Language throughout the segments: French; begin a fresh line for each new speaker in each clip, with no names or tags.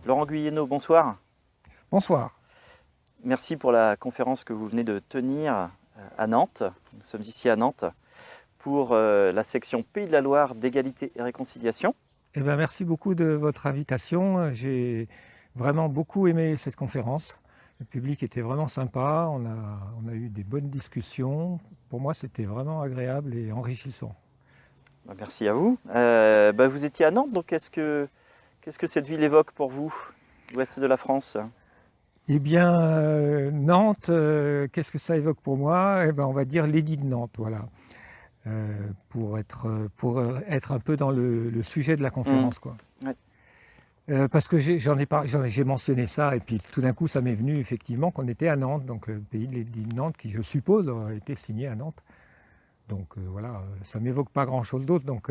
Laurent Guyeno, bonsoir.
Bonsoir.
Merci pour la conférence que vous venez de tenir à Nantes. Nous sommes ici à Nantes pour la section Pays de la Loire d'égalité et réconciliation.
Eh bien, merci beaucoup de votre invitation. J'ai vraiment beaucoup aimé cette conférence. Le public était vraiment sympa. On a eu des bonnes discussions. Pour moi, c'était vraiment agréable et enrichissant.
Merci à vous. Vous étiez à Nantes, donc qu'est-ce que cette ville évoque pour vous, l'ouest de la France?
Eh bien, Nantes, qu'est-ce que ça évoque pour moi? Eh bien, on va dire l'édit de Nantes, voilà. Pour être un peu dans le sujet de la conférence, quoi.
Ouais.
Parce que j'ai mentionné ça, et puis tout d'un coup, ça m'est venu effectivement qu'on était à Nantes, donc le pays de l'édit de Nantes, qui je suppose a été signé à Nantes. Donc voilà, ça m'évoque pas grand-chose d'autre. Donc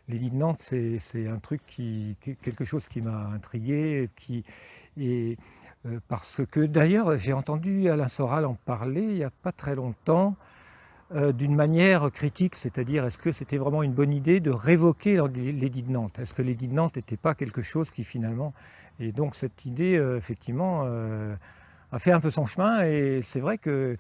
l'édit de Nantes, c'est un truc quelque chose qui m'a intrigué, parce que d'ailleurs, j'ai entendu Alain Soral en parler il n'y a pas très longtemps, d'une manière critique, c'est-à-dire est-ce que c'était vraiment une bonne idée de révoquer l'édit de Nantes? Est-ce que l'édit de Nantes n'était pas quelque chose qui finalement... Et donc cette idée, effectivement, a fait un peu son chemin, et c'est vrai que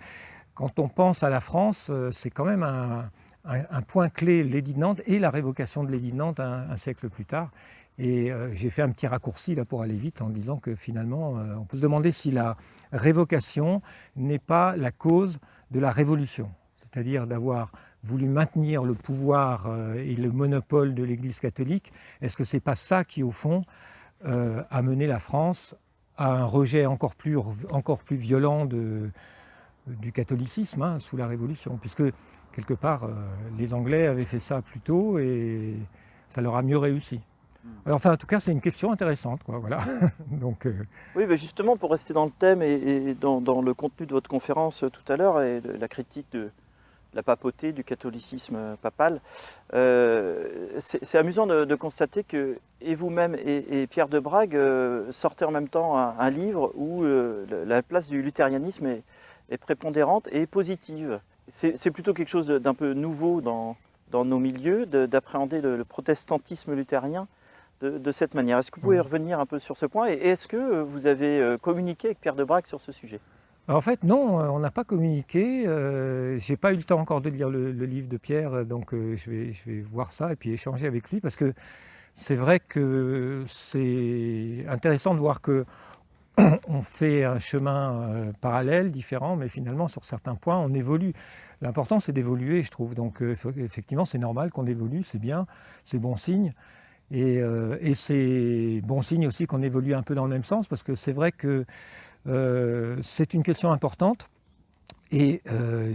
quand on pense à la France, c'est quand même un point clé, l'édit de Nantes et la révocation de l'édit de Nantes un siècle plus tard. Et j'ai fait un petit raccourci là pour aller vite en disant que finalement, on peut se demander si la révocation n'est pas la cause de la révolution, c'est-à-dire d'avoir voulu maintenir le pouvoir et le monopole de l'Église catholique. Est-ce que c'est pas ça qui, au fond, a mené la France à un rejet encore plus violent du catholicisme, hein, sous la Révolution, puisque quelque part, les Anglais avaient fait ça plus tôt et ça leur a mieux réussi. Alors, enfin, en tout cas, c'est une question intéressante, quoi, voilà. Donc,
Oui, justement, pour rester dans le thème et dans le contenu de votre conférence tout à l'heure et la critique de la papauté, du catholicisme papal, c'est amusant de constater que et vous-même et Pierre de Brague sortez en même temps un livre où la place du luthérianisme est prépondérante et positive. C'est plutôt quelque chose d'un peu nouveau dans nos milieux, d'appréhender le protestantisme luthérien de cette manière. Est-ce que vous pouvez revenir un peu sur ce point et est-ce que vous avez communiqué avec Pierre de Brague sur ce sujet?
en fait, non, on n'a pas communiqué. J'ai pas eu le temps encore de lire le livre de Pierre, donc je vais voir ça et puis échanger avec lui, parce que c'est vrai que c'est intéressant de voir que on fait un chemin parallèle, différent, mais finalement, sur certains points, on évolue. L'important, c'est d'évoluer, je trouve. Donc, effectivement, c'est normal qu'on évolue, c'est bien, c'est bon signe. Et c'est bon signe aussi qu'on évolue un peu dans le même sens, parce que c'est vrai que c'est une question importante. Et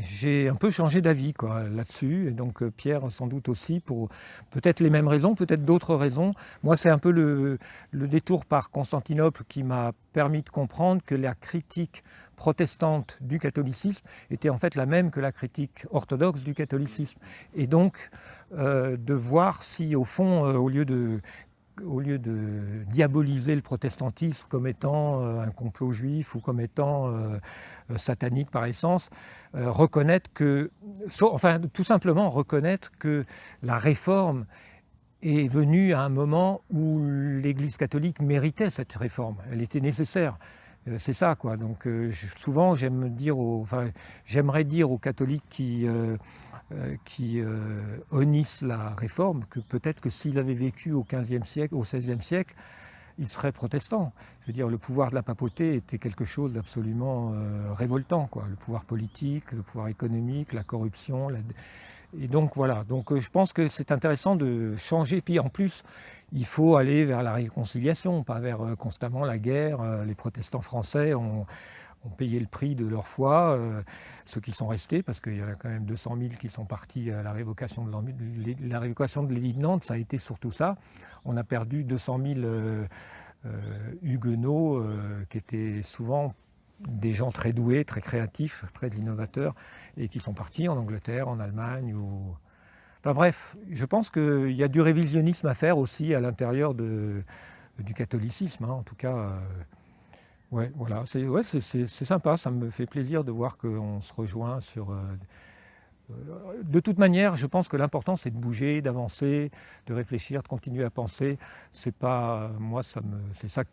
j'ai un peu changé d'avis, quoi, là-dessus. Et donc Pierre, sans doute aussi, pour peut-être les mêmes raisons, peut-être d'autres raisons. Moi, c'est un peu le détour par Constantinople qui m'a permis de comprendre que la critique protestante du catholicisme était en fait la même que la critique orthodoxe du catholicisme. Et donc de voir si, au fond, au lieu de diaboliser le protestantisme comme étant un complot juif ou comme étant satanique par essence, reconnaître que, enfin tout simplement reconnaître que la réforme est venue à un moment où l'Église catholique méritait cette réforme, elle était nécessaire. C'est ça, quoi. Donc souvent j'aimerais dire aux catholiques qui honnissent la réforme, que peut-être que s'ils avaient vécu au XVe siècle, au XVIe siècle, ils seraient protestants. Je veux dire, le pouvoir de la papauté était quelque chose d'absolument révoltant, quoi. Le pouvoir politique, le pouvoir économique, la corruption. Et donc voilà, donc je pense que c'est intéressant de changer. Puis en plus, il faut aller vers la réconciliation, pas vers constamment la guerre. Les protestants français ont payé le prix de leur foi, ceux qui sont restés, parce qu'il y en a quand même 200 000 qui sont partis à la révocation de l'édit de Nantes, ça a été surtout ça. On a perdu 200 000 huguenots, qui étaient souvent des gens très doués, très créatifs, très innovateurs, et qui sont partis en Angleterre, en Allemagne. Enfin bref, je pense qu'il y a du révisionnisme à faire aussi à l'intérieur du catholicisme, hein, en tout cas. Ouais, voilà, c'est sympa, ça me fait plaisir de voir qu'on se rejoint De toute manière, je pense que l'important, c'est de bouger, d'avancer, de réfléchir, de continuer à penser. C'est pas, moi, c'est ça.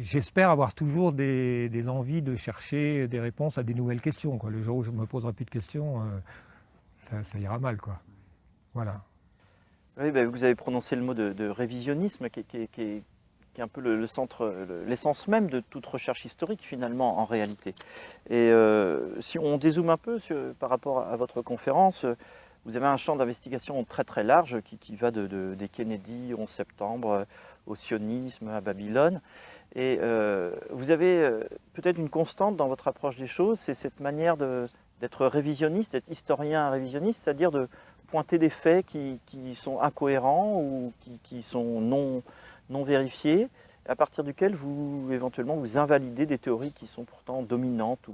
J'espère avoir toujours des envies de chercher des réponses à des nouvelles questions, quoi. Le jour où je me poserai plus de questions, ça ira mal, quoi. Voilà.
Oui, ben, vous avez prononcé le mot de révisionnisme, qui est un peu le centre, l'essence même de toute recherche historique finalement en réalité. Et si on dézoome un peu par rapport à votre conférence, vous avez un champ d'investigation très très large qui va des Kennedy, 11 septembre, au sionisme, à Babylone. Et vous avez peut-être une constante dans votre approche des choses, c'est cette manière d'être révisionniste, d'être historien révisionniste, c'est-à-dire de pointer des faits qui sont incohérents ou qui sont non vérifiés, à partir duquel vous, éventuellement, vous invalidez des théories qui sont pourtant dominantes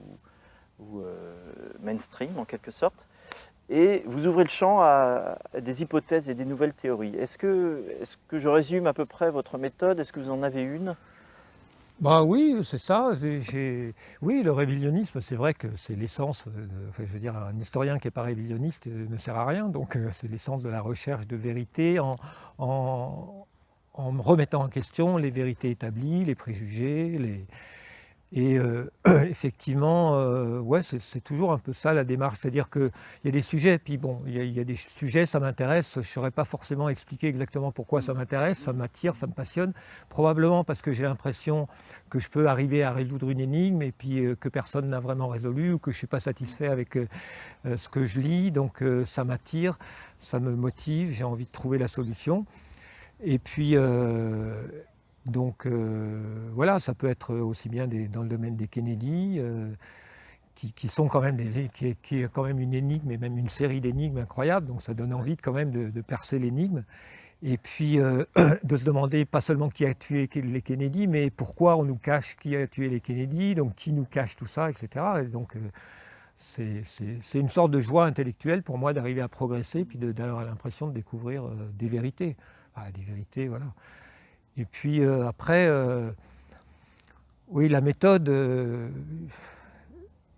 ou mainstream, en quelque sorte, et vous ouvrez le champ à des hypothèses et des nouvelles théories. Est-ce que je résume à peu près votre méthode? Est-ce que vous en avez une?
Bah oui, c'est ça. Oui, le révisionnisme, c'est vrai que c'est l'essence. Enfin, je veux dire, un historien qui n'est pas révisionniste ne sert à rien. Donc, c'est l'essence de la recherche de vérité en, en remettant en question les vérités établies, les préjugés, et effectivement, ouais, c'est toujours un peu ça la démarche. C'est-à-dire qu'il y a des sujets, puis bon, il y a des sujets, ça m'intéresse, je ne saurais pas forcément expliquer exactement pourquoi ça m'intéresse, ça m'attire, ça me passionne, probablement parce que j'ai l'impression que je peux arriver à résoudre une énigme et puis que personne n'a vraiment résolu ou que je ne suis pas satisfait avec ce que je lis, donc ça m'attire, ça me motive, j'ai envie de trouver la solution. Et puis, donc voilà, ça peut être aussi bien dans le domaine des Kennedy, qui sont quand même qui est quand même une énigme et même une série d'énigmes incroyables. Donc ça donne envie quand même de percer l'énigme. Et puis de se demander pas seulement qui a tué les Kennedy, mais pourquoi on nous cache qui a tué les Kennedy, donc qui nous cache tout ça, etc. Et donc c'est une sorte de joie intellectuelle pour moi d'arriver à progresser, puis d'avoir l'impression de découvrir des vérités. Ah, des vérités, voilà. Et puis après, oui, la méthode,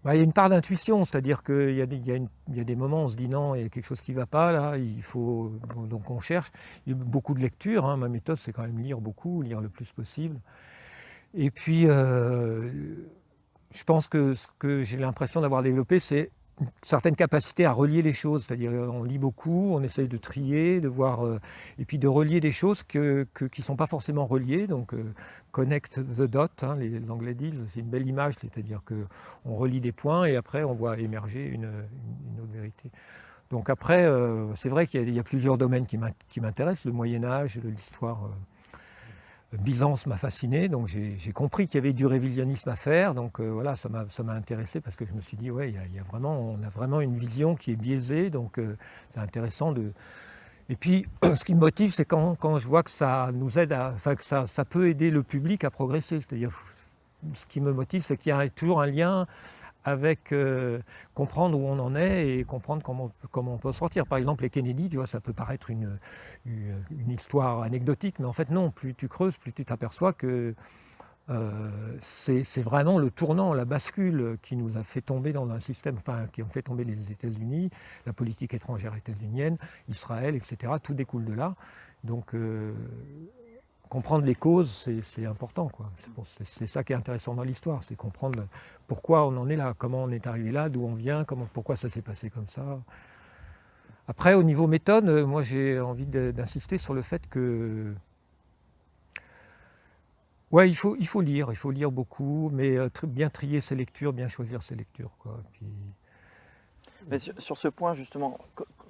bah, il y a une part d'intuition, c'est-à-dire qu'il y a des moments où on se dit non, il y a quelque chose qui ne va pas, là, il faut, donc on cherche. Il y a beaucoup de lectures, hein. Ma méthode, c'est quand même lire beaucoup, lire le plus possible. Et puis, je pense que ce que j'ai l'impression d'avoir développé, c'est une certaine capacité à relier les choses, c'est-à-dire on lit beaucoup, on essaye de trier, de voir, et puis de relier des choses qui ne sont pas forcément reliées, donc connect the dot, hein, les Anglais disent, c'est une belle image, c'est-à-dire qu'on relie des points et après on voit émerger une autre vérité. Donc après, c'est vrai qu'il y a plusieurs domaines qui m'intéressent, le Moyen-Âge, l'histoire. Byzance m'a fasciné, donc j'ai compris qu'il y avait du révisionnisme à faire, donc voilà, ça m'a intéressé parce que je me suis dit, ouais, on a vraiment une vision qui est biaisée, donc c'est intéressant de... Et puis, ce qui me motive, c'est quand je vois que ça nous aide enfin, que ça peut aider le public à progresser, c'est-à-dire, ce qui me motive, c'est qu'il y a toujours un lien avec comprendre où on en est et comprendre comment on peut sortir. Par exemple, les Kennedy, tu vois, ça peut paraître une histoire anecdotique, mais en fait non, plus tu creuses, plus tu t'aperçois que c'est vraiment le tournant, la bascule qui nous a fait tomber dans un système, enfin qui ont fait tomber les États-Unis, la politique étrangère états-unienne, Israël, etc. Tout découle de là. Donc comprendre les causes, c'est important, quoi. C'est ça qui est intéressant dans l'histoire, c'est comprendre pourquoi on en est là, comment on est arrivé là, d'où on vient, pourquoi ça s'est passé comme ça. Après, au niveau méthode, moi j'ai envie d'insister sur le fait que ouais, il faut lire beaucoup, mais bien trier ses lectures, bien choisir ses lectures, quoi. Puis...
Mais sur ce point, justement,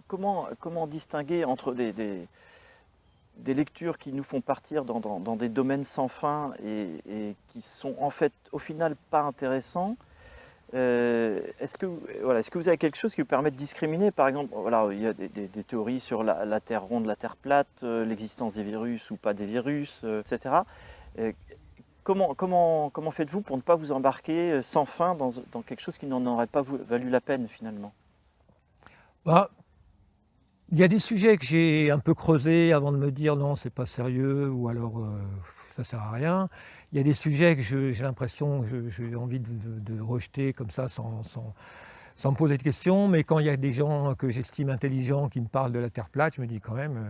comment distinguer entre des lectures qui nous font partir dans des domaines sans fin et qui sont en fait au final pas intéressants? Est-ce que vous avez quelque chose qui vous permet de discriminer? Par exemple, voilà, il y a des théories sur la Terre ronde, la Terre plate, l'existence des virus ou pas des virus, etc. Comment faites-vous pour ne pas vous embarquer sans fin dans quelque chose qui n'en aurait pas valu la peine finalement?
Bah, il y a des sujets que j'ai un peu creusés avant de me dire non, c'est pas sérieux ou alors ça sert à rien. Il y a des sujets que j'ai l'impression que j'ai envie de rejeter comme ça sans me poser de questions, mais quand il y a des gens que j'estime intelligents qui me parlent de la Terre plate, je me dis quand même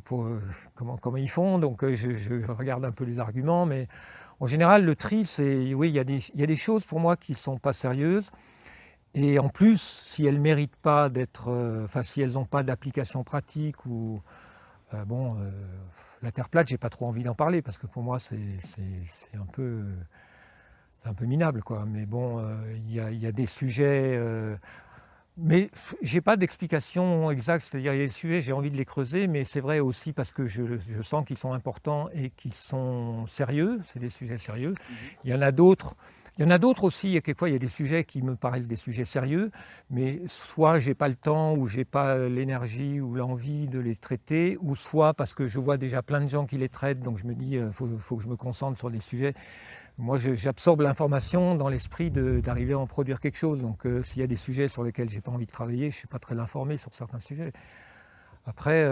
comment ils font, donc je regarde un peu les arguments, mais en général le tri, c'est oui, il y a des choses pour moi qui ne sont pas sérieuses, et en plus, si elles ne méritent pas d'être, enfin si elles n'ont pas d'application pratique, ou la Terre plate, j'ai pas trop envie d'en parler, parce que pour moi c'est un peu minable, quoi. Mais bon, il y a des sujets, mais j'ai pas d'explication exacte, c'est-à-dire il y a des sujets, j'ai envie de les creuser, mais c'est vrai aussi parce que je sens qu'ils sont importants et qu'ils sont sérieux, c'est des sujets sérieux. Il y en a d'autres. Il y en a d'autres aussi, et quelquefois il y a des sujets qui me paraissent des sujets sérieux, mais soit j'ai pas le temps, ou j'ai pas l'énergie ou l'envie de les traiter, ou soit parce que je vois déjà plein de gens qui les traitent, donc je me dis faut que je me concentre sur des sujets. Moi, j'absorbe l'information dans l'esprit d'arriver à en produire quelque chose. Donc, s'il y a des sujets sur lesquels je n'ai pas envie de travailler, je ne suis pas très informé sur certains sujets. Après,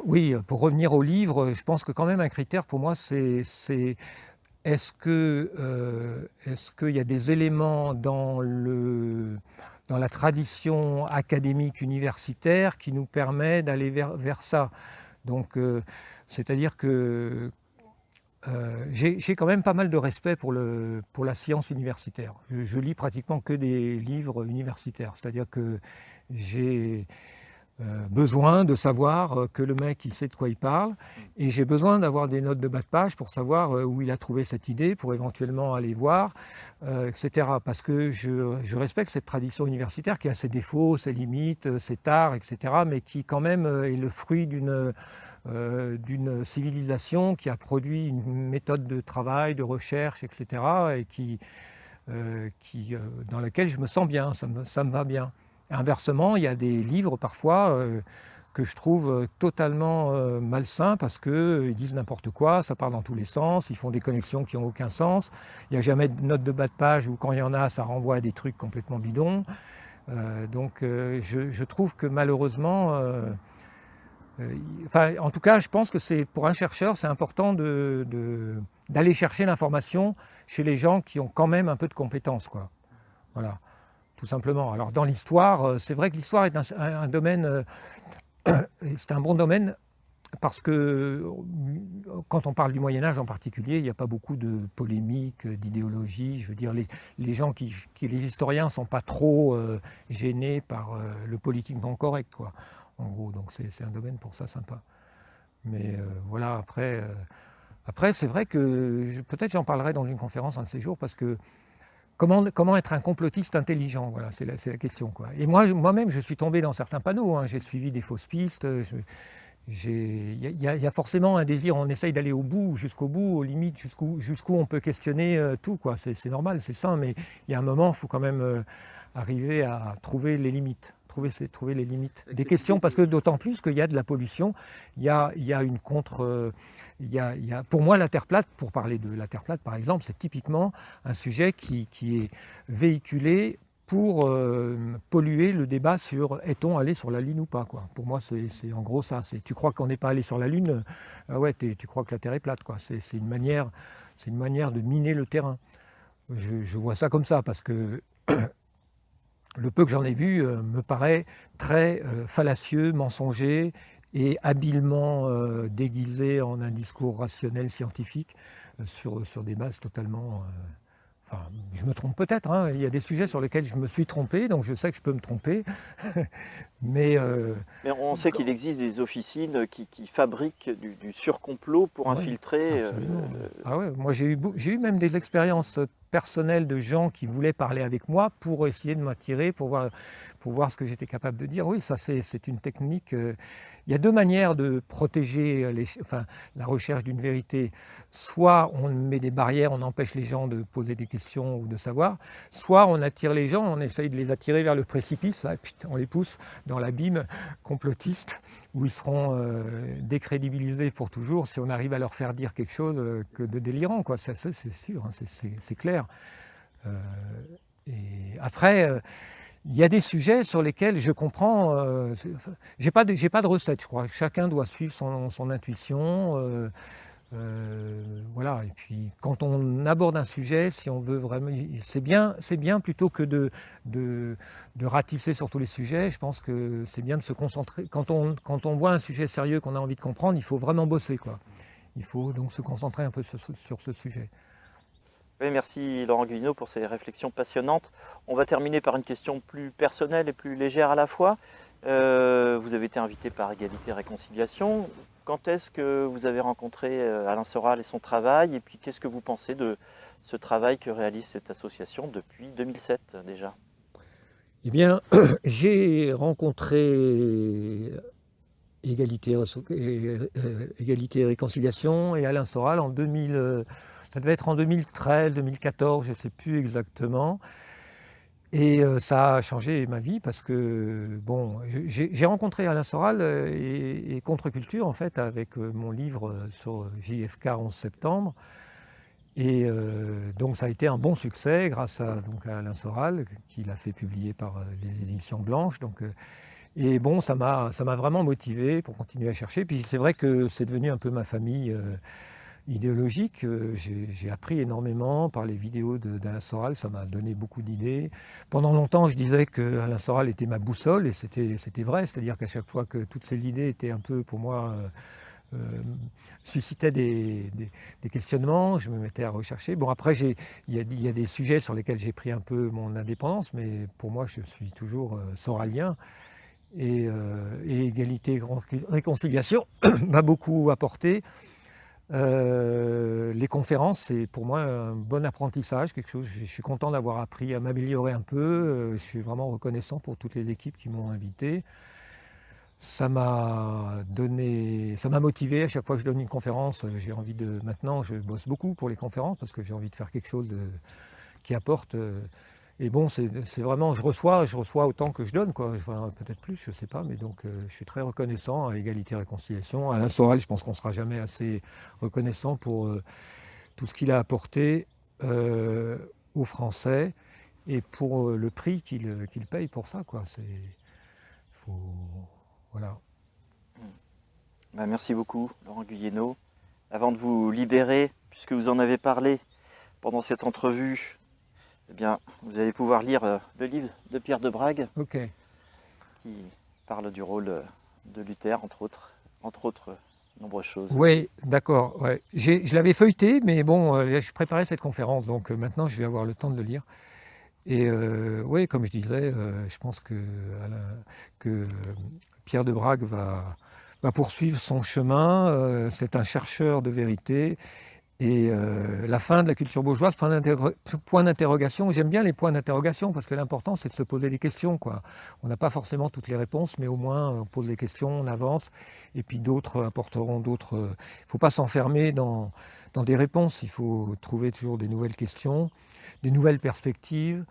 oui, pour revenir au livre, je pense que quand même un critère pour moi, c'est est-ce qu'il y a des éléments dans la tradition académique universitaire qui nous permet d'aller vers ça. Donc, c'est-à-dire que j'ai quand même pas mal de respect pour la science universitaire. Je lis pratiquement que des livres universitaires, c'est-à-dire que j'ai besoin de savoir que le mec il sait de quoi il parle, et j'ai besoin d'avoir des notes de bas de page pour savoir où il a trouvé cette idée, pour éventuellement aller voir, etc. Parce que je respecte cette tradition universitaire qui a ses défauts, ses limites, ses tares, etc., mais qui quand même est le fruit d'une civilisation qui a produit une méthode de travail, de recherche, etc., et dans laquelle je me sens bien, ça me va bien. Inversement, il y a des livres parfois que je trouve totalement malsains, parce qu'ils disent n'importe quoi, ça part dans tous les sens, ils font des connexions qui n'ont aucun sens, il n'y a jamais de note de bas de page, ou quand il y en a, ça renvoie à des trucs complètement bidons. Donc je trouve que malheureusement, en tout cas, je pense que pour un chercheur, c'est important d'aller chercher l'information chez les gens qui ont quand même un peu de compétences, quoi. Voilà, tout simplement. Alors dans l'histoire, c'est vrai que l'histoire est un domaine, c'est un bon domaine, parce que quand on parle du Moyen-Âge en particulier, il n'y a pas beaucoup de polémiques, d'idéologie. Je veux dire, les gens les historiens ne sont pas trop gênés par le politiquement correct, quoi, en gros. Donc c'est un domaine pour ça sympa. Mais voilà, après c'est vrai que peut-être j'en parlerai dans une conférence un de ces jours, parce que comment être un complotiste intelligent, voilà, c'est la question, quoi. Et moi-même, je suis tombé dans certains panneaux, hein. J'ai suivi des fausses pistes. Il y a forcément un désir, on essaye d'aller au bout, jusqu'au bout, aux limites, jusqu'où on peut questionner tout, quoi. C'est normal, c'est sain, mais il y a un moment, il faut quand même arriver à trouver les limites. Trouver les limites des questions, parce que d'autant plus qu'il y a de la pollution, il y a une contre... pour moi, la Terre plate, pour parler de la Terre plate par exemple, c'est typiquement un sujet qui est véhiculé pour polluer le débat sur est-on allé sur la Lune ou pas, quoi. Pour moi, c'est en gros ça. Tu crois qu'on n'est pas allé sur la Lune, ouais, tu crois que la Terre est plate, quoi. C'est une manière de miner le terrain. Je vois ça comme ça, parce que le peu que j'en ai vu me paraît très fallacieux, mensonger, et habilement déguisé en un discours rationnel scientifique sur des bases totalement... Enfin, je me trompe peut-être, hein. Il y a des sujets sur lesquels je me suis trompé, donc je sais que je peux me tromper. Mais
on sait qu'il existe des officines qui fabriquent du surcomplot pour infiltrer.
Ah ouais, moi j'ai eu même des expériences personnelles de gens qui voulaient parler avec moi pour essayer de m'attirer, pour voir ce que j'étais capable de dire. Oui, ça c'est une technique. Il y a deux manières de protéger la recherche d'une vérité. Soit on met des barrières, on empêche les gens de poser des questions ou de savoir, soit on attire les gens, on essaye de les attirer vers le précipice, et puis on les pousse dans l'abîme complotiste, où ils seront décrédibilisés pour toujours si on arrive à leur faire dire quelque chose que de délirant, quoi. Ça, c'est sûr, hein, c'est clair. Et après... il y a des sujets sur lesquels je comprends, j'ai pas de recette, je crois. Chacun doit suivre son intuition. Voilà, et puis quand on aborde un sujet, si on veut vraiment, c'est bien plutôt que de ratisser sur tous les sujets. Je pense que c'est bien de se concentrer. Quand on voit un sujet sérieux qu'on a envie de comprendre, il faut vraiment bosser, quoi. Il faut donc se concentrer un peu sur ce sujet.
Oui, merci Laurent Guilleneau pour ces réflexions passionnantes. On va terminer par une question plus personnelle et plus légère à la fois. Vous avez été invité par Égalité et Réconciliation. Quand est-ce que vous avez rencontré Alain Soral et son travail? Et puis qu'est-ce que vous pensez de ce travail que réalise cette association depuis 2007 déjà?
Eh bien, j'ai rencontré Égalité et Réconciliation et Alain Soral en 2000, ça devait être en 2013, 2014, je ne sais plus exactement. Et ça a changé ma vie parce que, bon, j'ai rencontré Alain Soral et Contre-Culture, en fait, avec mon livre sur JFK 11 septembre. Et donc ça a été un bon succès grâce à Alain Soral, qui l'a fait publier par les éditions Blanches. Et bon, ça m'a vraiment motivé pour continuer à chercher. Puis c'est vrai que c'est devenu un peu ma famille idéologique. J'ai appris énormément par les vidéos d'Alain Soral, ça m'a donné beaucoup d'idées. Pendant longtemps, je disais que Alain Soral était ma boussole, et c'était vrai. C'est-à-dire qu'à chaque fois que toutes ces idées étaient un peu, pour moi, suscitaient des questionnements, je me mettais à rechercher. Bon, après, il y a des sujets sur lesquels j'ai pris un peu mon indépendance, mais pour moi, je suis toujours soralien. Et Égalité et Réconciliation m'a beaucoup apporté. Les conférences, c'est pour moi un bon apprentissage, quelque chose. Je suis content d'avoir appris à m'améliorer un peu. Je suis vraiment reconnaissant pour toutes les équipes qui m'ont invité. Ça m'a motivé à chaque fois que je donne une conférence. J'ai envie de. Maintenant, je bosse beaucoup pour les conférences parce que j'ai envie de faire quelque chose qui apporte. Et bon, c'est vraiment, je reçois autant que je donne, quoi. Enfin, peut-être plus, je ne sais pas, mais donc je suis très reconnaissant à Égalité et Réconciliation. Alain Soral, je pense qu'on ne sera jamais assez reconnaissant pour tout ce qu'il a apporté aux Français et pour le prix qu'il paye pour ça, quoi. Faut, voilà.
Ben, merci beaucoup Laurent Guilleneau. Avant de vous libérer, puisque vous en avez parlé pendant cette entrevue, eh bien, vous allez pouvoir lire le livre de Pierre de Brague,
Ok.
qui parle du rôle de Luther, entre autres nombreuses choses.
Oui, d'accord. Ouais. Je l'avais feuilleté, mais bon, je préparais cette conférence, donc maintenant je vais avoir le temps de le lire. Et oui, comme je disais, je pense que Pierre de Brague va poursuivre son chemin. C'est un chercheur de vérité. Et la fin de la culture bourgeoise, point d'interrogation. J'aime bien les points d'interrogation parce que l'important, c'est de se poser des questions, quoi. On n'a pas forcément toutes les réponses, mais au moins on pose des questions, on avance, et puis d'autres apporteront d'autres. Il ne faut pas s'enfermer dans des réponses, il faut trouver toujours des nouvelles questions, des nouvelles perspectives.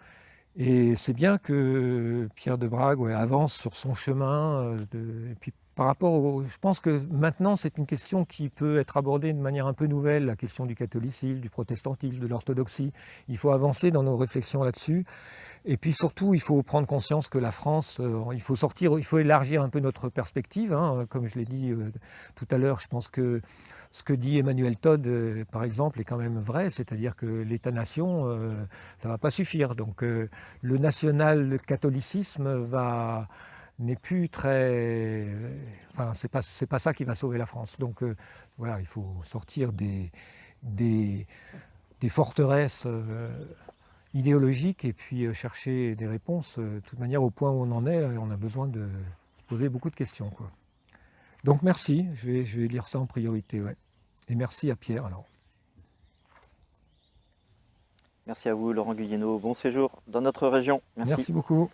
Et c'est bien que Pierre de Brague, ouais, avance sur son chemin. Et puis par rapport je pense que maintenant, c'est une question qui peut être abordée de manière un peu nouvelle, la question du catholicisme, du protestantisme, de l'orthodoxie. Il faut avancer dans nos réflexions là-dessus. Et puis surtout, il faut prendre conscience que la France, il faut élargir un peu notre perspective, hein. Comme je l'ai dit tout à l'heure, je pense que ce que dit Emmanuel Todd, par exemple, est quand même vrai, c'est-à-dire que l'État-nation, ça ne va pas suffire. Donc le national-catholicisme n'est plus très. Enfin, c'est pas ça qui va sauver la France. Donc voilà, il faut sortir des forteresses idéologiques et puis chercher des réponses. De toute manière, au point où on en est, on a besoin de se poser beaucoup de questions, quoi. Donc merci, je vais lire ça en priorité, ouais. Et merci à Pierre alors.
Merci à vous Laurent Guilleneau. Bon séjour dans notre région.
Merci beaucoup.